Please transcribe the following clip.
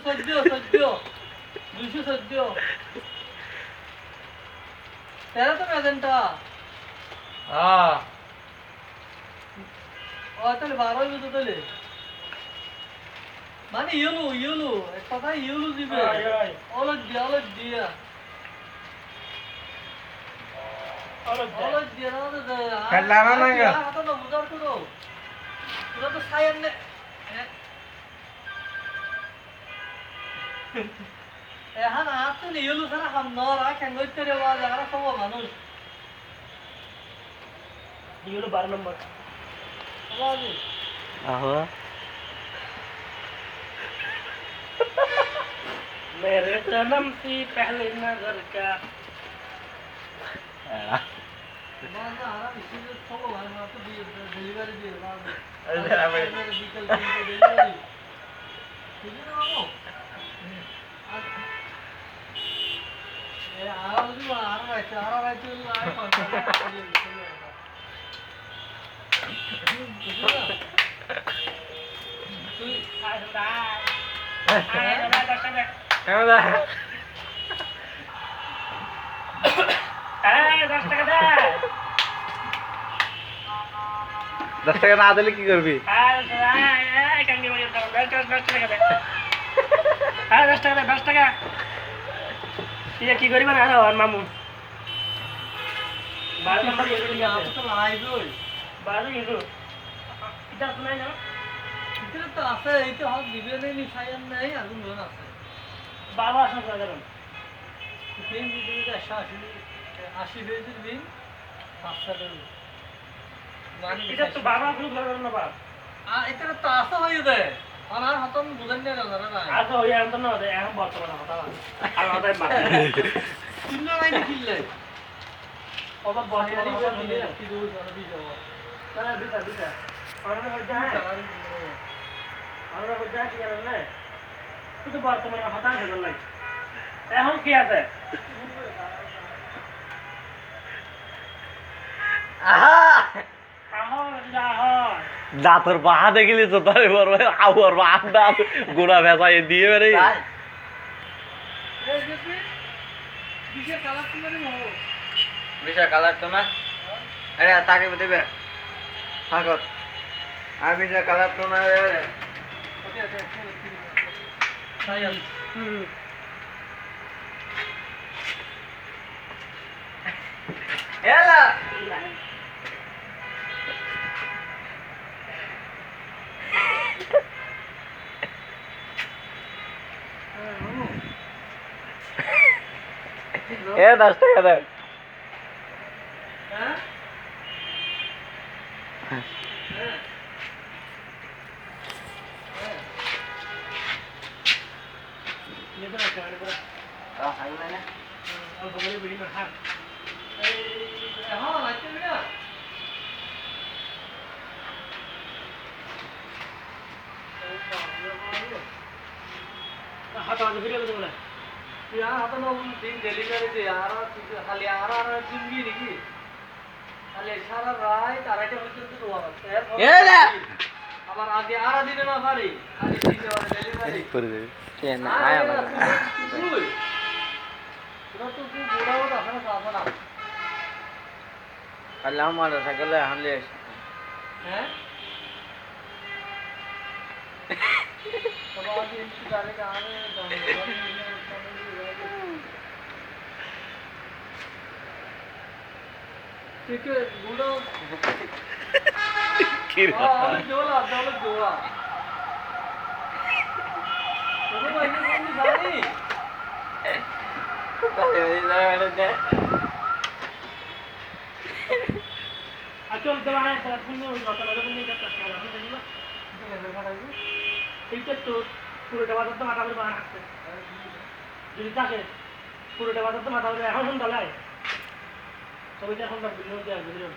214 তেরা তো ম্যাজেন্টা তাহলে 12 হইবে তো তাহলে মানে ইয়েলো এক কথা ইয়েলো দিবে অলক দিয়া না খেলানা না গা হাতে না বুঝার করো পুরো তো সায়ান নে এখন হাতে ইয়েলো সারা হাম নরা কেন হইতে রে ওয়া যারা সব মানুষ ইয়েলো 12 নম্বর আওয়াজে आहो मेरे जन्म से पहले नजर का बाजा आराम इसी से सब भाई मैं तो डिलीवरी दे रहा हूं अरे मेरे व्हीकल की डिलीवरी ठीक है ना बाबू ये आराम से आ रहा है तो आए दस টাকা না দিলে কি করবি? 10 টাকা কি করিবা না আর মামু 12 নম্বর ये तो लाइव होय 12 ইউরো এটা শুনাই না এটা তো আছে এইটা হক দিবে নি সায়ান নাই আগুন লোন আছে 12 আসন সাধারণ তিন দিতে 80 হয়ে দিন 5 টাকা মানে এটা তো 12 আসন সাধারণ না বাপ এটা তো আছে হয়ে যায় আর হাতন বুঝেন না না আছে হই আনতো না এখন বর্তমানে কথা আর হতাই মার তিন লাইন কিনলে ওটা বর্তমানে কথা নিয়ে কি দূর জানা দি যাও তাহলে বিটা আমরা হয়ে যায় কি জানেন না শুধু বর্তমানে হতাশ হয়ে লাগে এখন কি আছে দাঁতর বাহা দেখিলি তো তাই বড় আউর বাহ দাঁত গোড়া ভেসাই দিয়ে বেরে বিশাল কালার তো না আরে তাকে দেবে থাকত আর বিশাল কালার তো না এলা এ 10 টাকা দে হ্যাঁ ये तो रखा है पूरा हाई मैंने और बगल में बिल्डिंग हां हां लागते हैं ना हाथ आगे वीडियो बना बोला यार हाथ ना दिन डेलीवरी दे यार खाली यार दिन भी नहीं খালি সারা রাত আড়াইটা পর্যন্ত দোয়া করতে এলা আবার আগে আড়া দিনে না পারি আগে দিতে পারে ডেলিভারি করে দে কে না আয়া না পুরো তো তুই বুড়াও রাখা না সাফা না আল্লাহ আমার সাইকেলে হামলে হ্যাঁ তো আজ ইনকি ডালেगा আরে ठीक है बुढ़ो কিরা जोला भाई ने गाड़ी তাহলে ওই জায়গাটা দে আচল দেওয়া সারা দিন ওই কথা বলে বলে এটা কাজ করা হবে দেখলো এইটা তো পুরোটা বাজার তো মাথা করে বানা আছে যদি থাকে পুরোটা বাজার তো মাথা করে এখন ডালায় সবাই এখন ভিডিও দেওয়া ভিডিও